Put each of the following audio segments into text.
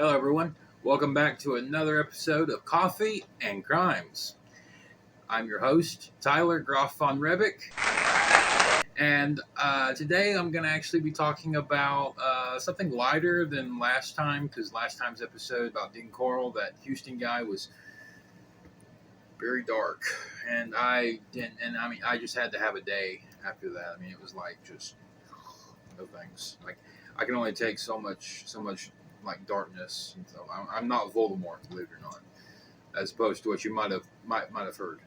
Hello, everyone. Welcome back to another episode of Coffee and Crimes. I'm your host, Tyler Groff von Rebick, and today I'm going to actually be talking about something lighter than last time, because last time's episode about Dean Coral, that Houston guy, was very dark, and I just had to have a day after that. It was like just no thanks. Like I can only take so much like darkness, and so I'm not Voldemort, believe it or not, as opposed to what you might have heard.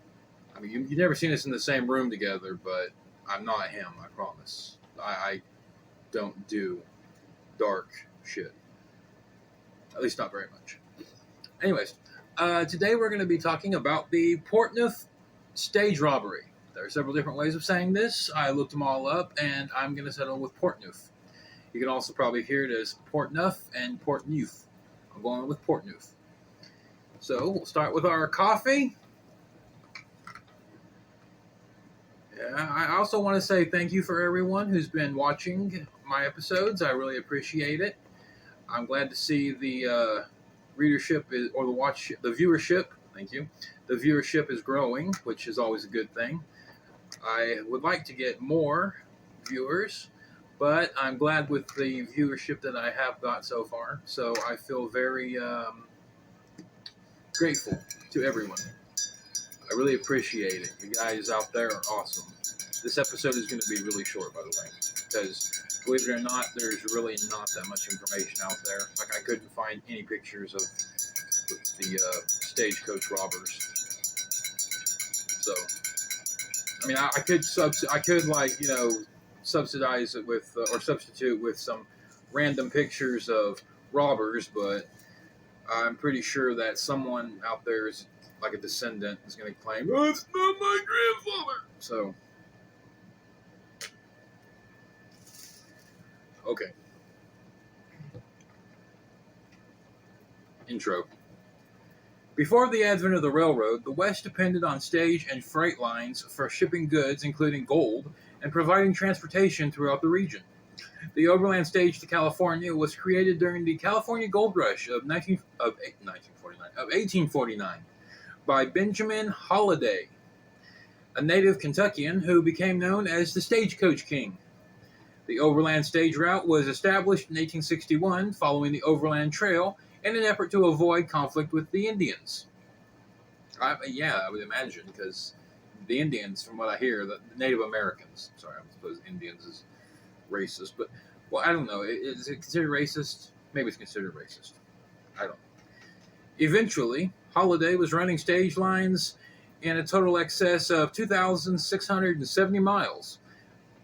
You've never seen us in the same room together, but I'm not him. I promise. I don't do dark shit, at least not very much. Anyways, today we're going to be talking about the Portneuf Stage Robbery. There are several different ways of saying this. I looked them all up, and I'm going to settle with Portneuf. You can also probably hear it as Portneuf and Portneuf. I'm going with Portneuf. So we'll start with our coffee. Yeah, I also want to say thank you for everyone who's been watching my episodes. I really appreciate it. I'm glad to see the readership the viewership. Thank you. The viewership is growing, which is always a good thing. I would like to get more viewers, but I'm glad with the viewership that I have got so far. So I feel very grateful to everyone. I really appreciate it. You guys out there are awesome. This episode is going to be really short, by the way, because believe it or not, there's really not that much information out there. Like I couldn't find any pictures of the stagecoach robbers. So, I could subsidize it with or substitute with some random pictures of robbers, but I'm pretty sure that someone out there is like a descendant is going to claim, "Oh, it's not my grandfather." So, okay. Intro. Before the advent of the railroad, the West depended on stage and freight lines for shipping goods, including gold, and providing transportation throughout the region. The overland stage to California was created during the California Gold Rush of 1849 by Benjamin Holliday, a native Kentuckian who became known as the Stagecoach King. The overland stage route was established in 1861 following the Overland Trail in an effort to avoid conflict with the Indians. I would imagine, because the Indians, from what I hear, the Native Americans, sorry, I suppose Indians is racist, but, well, I don't know, is it considered racist? Maybe it's considered racist. I don't know. Eventually, Holliday was running stage lines in a total excess of 2,670 miles.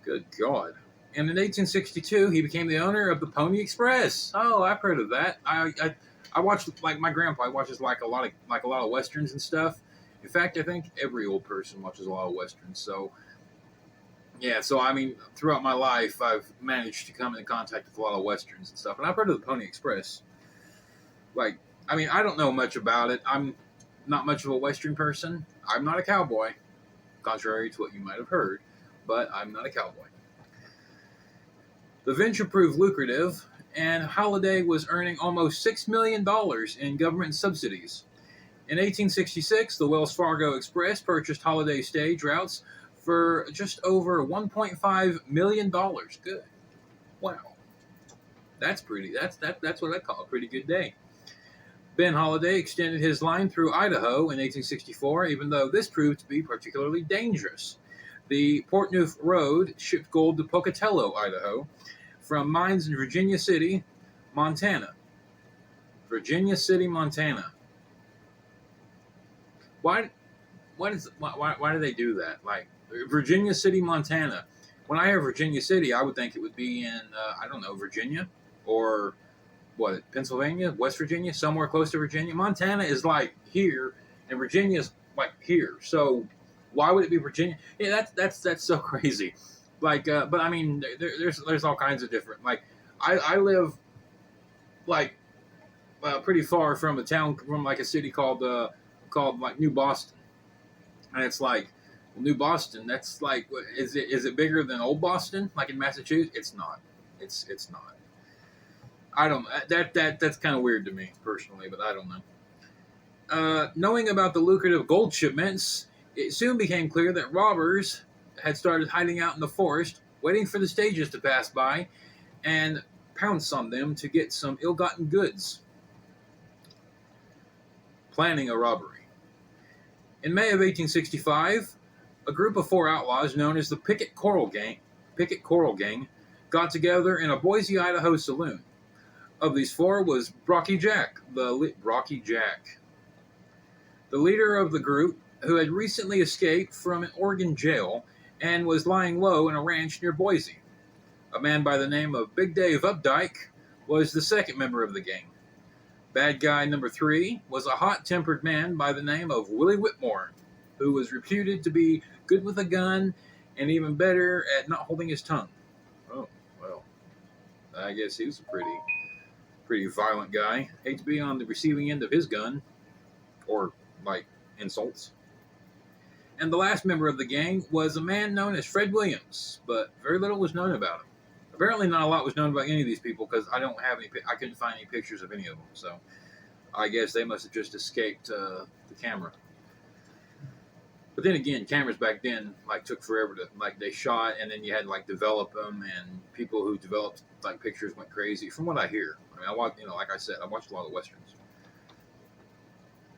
Good God. And in 1862, he became the owner of the Pony Express. Oh, I've heard of that. I watched, like, my grandpa watches like a lot of westerns and stuff. In fact, I think every old person watches a lot of westerns. So, yeah. So throughout my life, I've managed to come into contact with a lot of westerns and stuff. And I've heard of the Pony Express. I don't know much about it. I'm not much of a western person. I'm not a cowboy, contrary to what you might have heard. But I'm not a cowboy. The venture proved lucrative, and Holliday was earning almost $6 million in government subsidies. In 1866, the Wells Fargo Express purchased Holliday stage routes for just over $1.5 million. Good. Wow. That's what I call a pretty good day. Ben Holliday extended his line through Idaho in 1864, even though this proved to be particularly dangerous. The Portneuf Road shipped gold to Pocatello, Idaho, from mines in Virginia City, Montana. Virginia City, Montana. Why do they do that? Like, Virginia City, Montana. When I hear Virginia City, I would think it would be in, Virginia, or Pennsylvania, West Virginia, somewhere close to Virginia. Montana is like here, and Virginia is like here. So why would it be Virginia? Yeah, that's so crazy. There's all kinds of different. I live pretty far from a town, from a city called New Boston, and it's New Boston. That's is it bigger than Old Boston, like in Massachusetts? It's not. It's not. I don't. That's kind of weird to me personally, but I don't know. Knowing about the lucrative gold shipments, it soon became clear that robbers had started hiding out in the forest, waiting for the stages to pass by and pounce on them to get some ill-gotten goods. Planning a robbery. In May of 1865, a group of four outlaws known as the Picket Coral Gang got together in a Boise, Idaho saloon. Of these four was Brocky Jack, the leader of the group, who had recently escaped from an Oregon jail and was lying low in a ranch near Boise. A man by the name of Big Dave Updike was the second member of the gang. Bad guy number 3 was a hot-tempered man by the name of Willie Whitmore, who was reputed to be good with a gun and even better at not holding his tongue. Oh, well, I guess he was a pretty violent guy. Hate to be on the receiving end of his gun, or, like, insults. And the last member of the gang was a man known as Fred Williams, but very little was known about him. Apparently not a lot was known about any of these people because I couldn't find any pictures of any of them, so I guess they must have just escaped the camera. But then again, cameras back then took forever to they shot, and then you had to develop them, and people who developed pictures went crazy. From what I hear, I watched like I said, I watched a lot of westerns.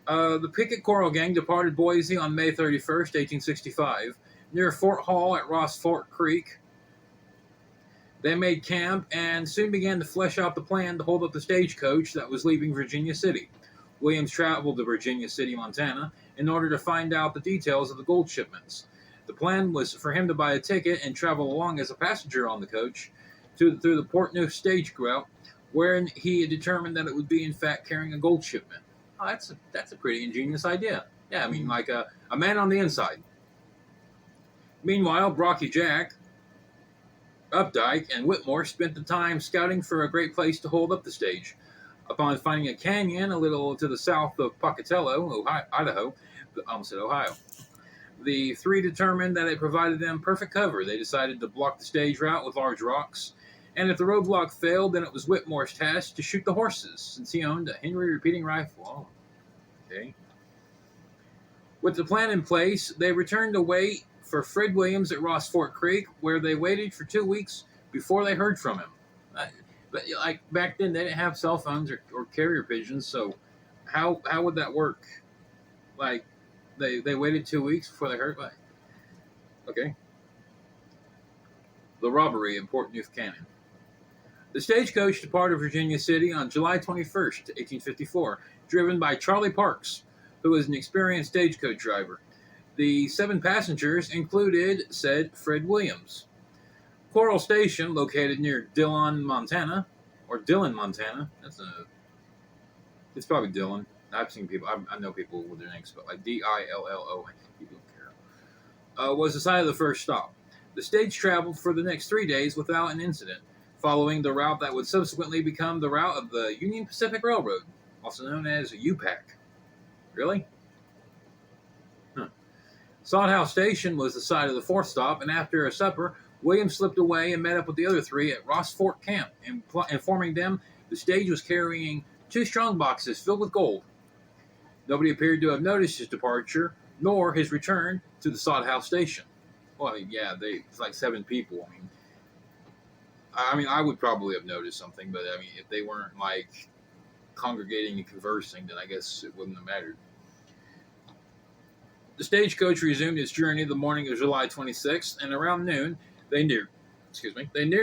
The Picket Coral Gang departed Boise on May 31st, 1865, near Fort Hall at Ross Fork Creek. They made camp and soon began to flesh out the plan to hold up the stagecoach that was leaving Virginia City. Williams traveled to Virginia City, Montana, in order to find out the details of the gold shipments. The plan was for him to buy a ticket and travel along as a passenger on the coach through the Portneuf Stage route, wherein he had determined that it would be in fact carrying a gold shipment. Oh, that's a pretty ingenious idea. Yeah, a man on the inside. Meanwhile, Brocky Jack, Updike, and Whitmore spent the time scouting for a great place to hold up the stage. Upon finding a canyon a little to the south of Pocatello, Idaho, Ohio, the three determined that it provided them perfect cover. They decided to block the stage route with large rocks, and if the roadblock failed, then it was Whitmore's task to shoot the horses, since he owned a Henry repeating rifle. Oh, okay. With the plan in place, they returned to wait for Fred Williams at Ross Fork Creek, where they waited for 2 weeks before they heard from him. But back then, they didn't have cell phones or carrier pigeons, so how would that work? They waited 2 weeks before they heard. Okay. The robbery in Portneuf Canyon. The stagecoach departed Virginia City on July 21st, 1854, driven by Charlie Parks, who was an experienced stagecoach driver. The 7 passengers included said Fred Williams. Coral Station, located near Dillon, Montana. It's probably Dillon. I've seen people, I know people with their names spelled Dillon. People don't care. Was the site of the first stop. The stage traveled for the next 3 days without an incident, following the route that would subsequently become the route of the Union Pacific Railroad, also known as UPAC. Really? Huh. Sawhouse Station was the site of the 4th stop, and after a supper, Williams slipped away and met up with the other 3 at Ross Fork Camp, informing them the stage was carrying 2 strong boxes filled with gold. Nobody appeared to have noticed his departure, nor his return to the Sawhouse Station. Well, it's 7 people. I would probably have noticed something, but if they weren't congregating and conversing, then I guess it wouldn't have mattered. The stagecoach resumed its journey the morning of July 26th, and around noon, they neared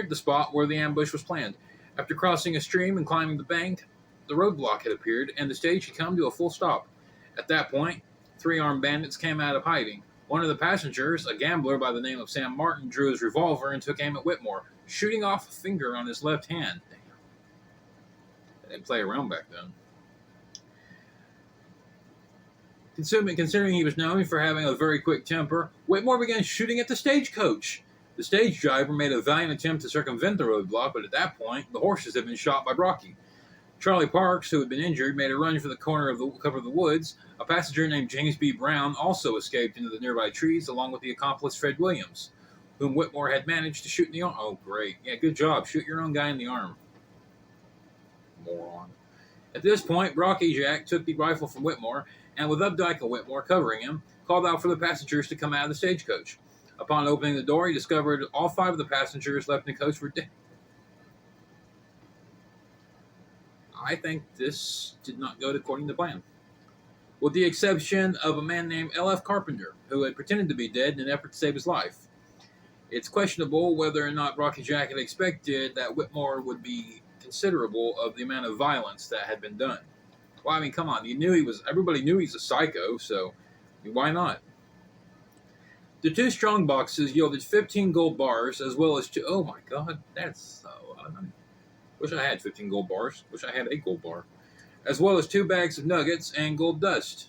the spot where the ambush was planned. After crossing a stream and climbing the bank, the roadblock had appeared, and the stage had come to a full stop. At that point, 3 armed bandits came out of hiding. One of the passengers, a gambler by the name of Sam Martin, drew his revolver and took aim at Whitmore, shooting off a finger on his left hand. Damn. They didn't play around back then. Considering he was known for having a very quick temper, Whitmore began shooting at the stagecoach. The stage driver made a valiant attempt to circumvent the roadblock, but at that point, the horses had been shot by Brocky. Charlie Parks, who had been injured, made a run for the cover of the woods. A passenger named James B. Brown also escaped into the nearby trees, along with the accomplice Fred Williams, whom Whitmore had managed to shoot in the arm. Oh, great. Yeah, good job. Shoot your own guy in the arm. Moron. At this point, Brocky Jack took the rifle from Whitmore and, with Updike and Whitmore covering him, called out for the passengers to come out of the stagecoach. Upon opening the door, he discovered all 5 of the passengers left in the coach were dead. I think this did not go according to plan, with the exception of a man named L.F. Carpenter, who had pretended to be dead in an effort to save his life. It's questionable whether or not Rocky Jack had expected that Whitmore would be considerable of the amount of violence that had been done. Well, I mean, come on, everybody knew he's a psycho, so why not? The 2 strong boxes yielded 15 gold bars, as well as 2. Oh my god, that's so. Wish I had 15 gold bars. Wish I had a gold bar. As well as 2 bags of nuggets and gold dust.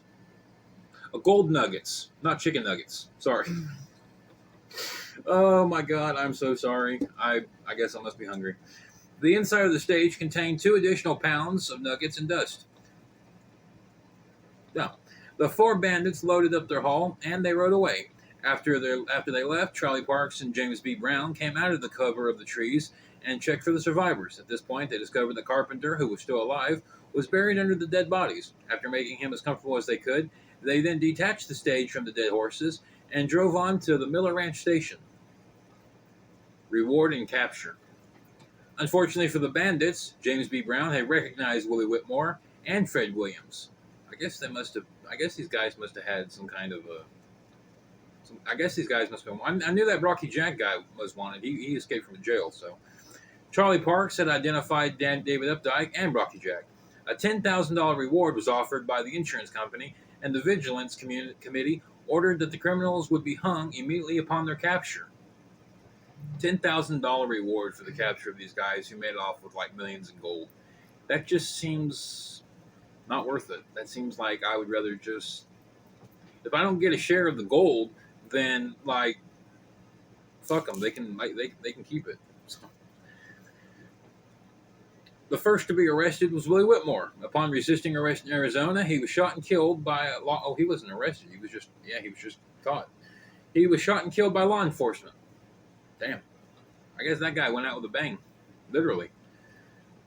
Gold nuggets, not chicken nuggets. Sorry. Oh my god, I'm so sorry. I guess I must be hungry. The inside of the stage contained 2 additional pounds of nuggets and dust. Now, the 4 bandits loaded up their haul, and they rode away. After they left, Charlie Parks and James B. Brown came out of the cover of the trees and checked for the survivors. At this point, they discovered the carpenter, who was still alive, was buried under the dead bodies. After making him as comfortable as they could, they then detached the stage from the dead horses and drove on to the Miller Ranch station. Reward and capture. Unfortunately for the bandits, James B. Brown had recognized Willie Whitmore and Fred Williams. I guess these guys must have had some kind of a. I guess these guys must have been. I knew that Rocky Jack guy was wanted. He escaped from jail, so. Charlie Parks had identified David Updike and Rocky Jack. A $10,000 reward was offered by the insurance company, and the Vigilance Committee ordered that the criminals would be hung immediately upon their capture. $10,000 reward for the capture of these guys who made off with like millions in gold. That just seems not worth it. That seems like I would rather just, if I don't get a share of the gold, then like fuck them. They can keep it. So. The first to be arrested was Willie Whitmore. Upon resisting arrest in Arizona, he was shot and killed by law. Oh, he wasn't arrested. He was just caught. He was shot and killed by law enforcement. Damn. I guess that guy went out with a bang. Literally.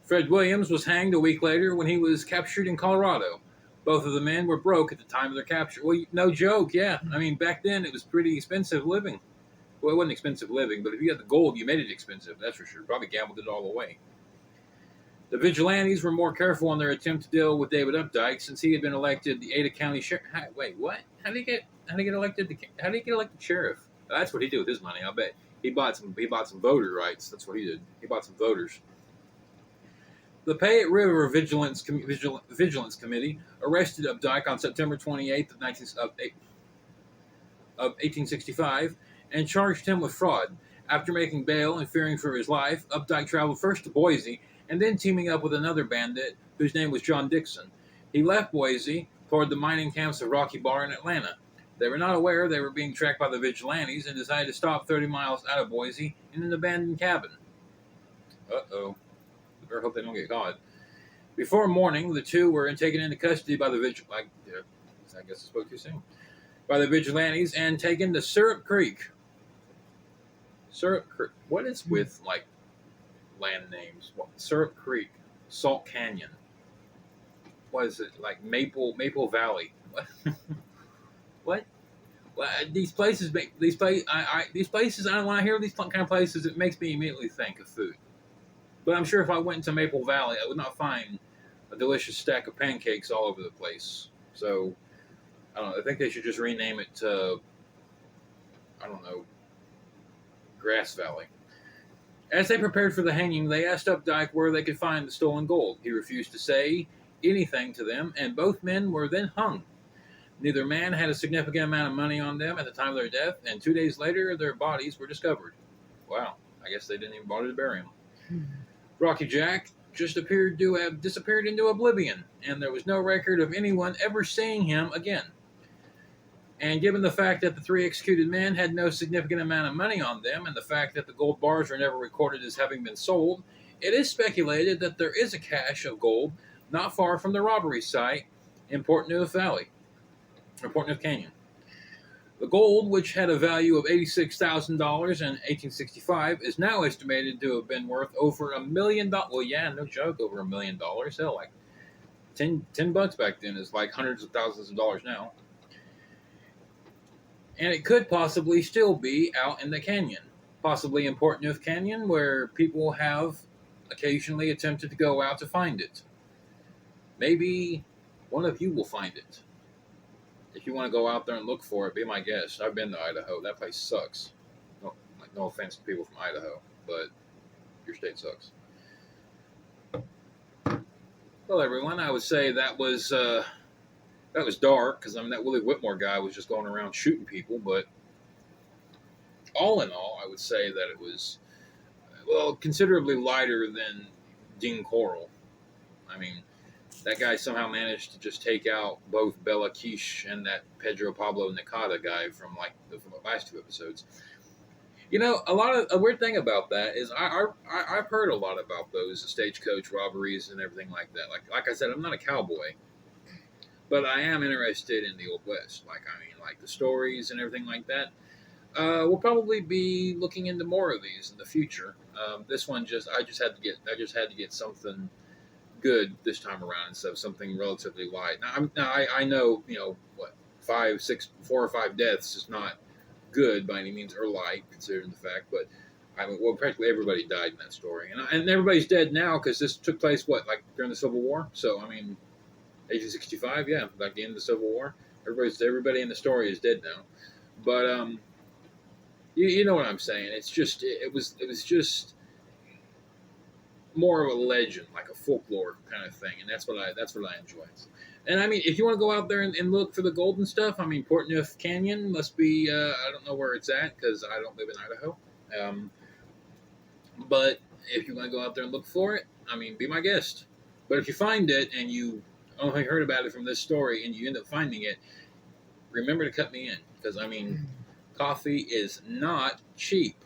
Fred Williams was hanged a week later when he was captured in Colorado. Both of the men were broke at the time of their capture. Well, no joke, yeah. I mean, back then it was pretty expensive living. Well, it wasn't expensive living, but if you got the gold, you made it expensive, that's for sure. Probably gambled it all away. The vigilantes were more careful in their attempt to deal with David Updike since he had been elected the Ada County Sheriff. Wait, what? How did he get elected sheriff? That's what he did with his money. I bet he bought some voter rights. That's what he did. He bought some voters. The Payette River Vigilance Committee arrested Updike on September 28th of 1865 and charged him with fraud. After making bail and fearing for his life, Updike traveled first to Boise and then teaming up with another bandit whose name was John Dixon. He left Boise toward the mining camps of Rocky Bar in Atlanta. They were not aware they were being tracked by the vigilantes and decided to stop 30 miles out of Boise in an abandoned cabin. Uh-oh. I better hope they don't get caught. Before morning, the 2 were taken into custody by the vigilantes. I guess I spoke too soon. By the vigilantes and taken to Syrup Creek. Syrup Creek. What is with, like, land names? What? Syrup Creek. Salt Canyon. What is it? Like Maple Valley. What? What? Well, these places, I don't want to hear these kind of places. It makes me immediately think of food. But I'm sure if I went into Maple Valley, I would not find a delicious stack of pancakes all over the place. So, I don't know. I think they should just rename it to, I don't know, Grass Valley. As they prepared for the hanging, they asked Updike where they could find the stolen gold. He refused to say anything to them, and both men were then hung. Neither man had a significant amount of money on them at the time of their death, and 2 days later, their bodies were discovered. Wow. I guess they didn't even bother to bury them. Rocky Jack just appeared to have disappeared into oblivion, and there was no record of anyone ever seeing him again. And given the fact that the 3 executed men had no significant amount of money on them, and the fact that the gold bars were never recorded as having been sold, it is speculated that there is a cache of gold not far from the robbery site in Portneuf Valley, or Portneuf Canyon. The gold, which had a value of $86,000 in 1865, is now estimated to have been worth over $1 million. Well, yeah, no joke, over $1 million. Hell, like $10 back then is like hundreds of thousands of dollars now. And it could possibly still be out in the canyon, possibly in Portneuf Canyon, where people have occasionally attempted to go out to find it. Maybe one of you will find it. If you want to go out there and look for it, be my guest. I've been to Idaho. That place sucks. No offense to people from Idaho, but your state sucks. Well, everyone, I would say that was dark, because that Willie Whitmore guy was just going around shooting people. But all in all, I would say that it was, well, considerably lighter than Dean Coral. I mean, that guy somehow managed to just take out both Bella Quiche and that Pedro Pablo Nakata guy from the last 2 episodes. You know, a weird thing about that is I've heard a lot about those stagecoach robberies and everything like that. Like I said, I'm not a cowboy, but I am interested in the Old West. Like the stories and everything like that. We'll probably be looking into more of these in the future. This one I just had to get something good this time around instead of something relatively light. I know, 4 or 5 deaths is not good by any means, or light considering the fact, but practically everybody died in that story, and everybody's dead now because this took place during the Civil War. So 1865, yeah, like the end of the Civil War. Everybody in the story is dead now, but you know what I'm saying. It's just it was just more of a legend, like a folklore kind of thing, and that's what I enjoy. And if you want to go out there and look for the golden stuff, Portneuf Canyon must be, I don't know where it's at because I don't live in Idaho. But if you want to go out there and look for it, be my guest. But if you find it and you only heard about it from this story and you end up finding it, remember to cut me in, because coffee is not cheap.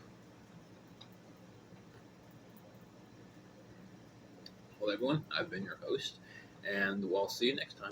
Well, everyone, I've been your host, and we'll see you next time.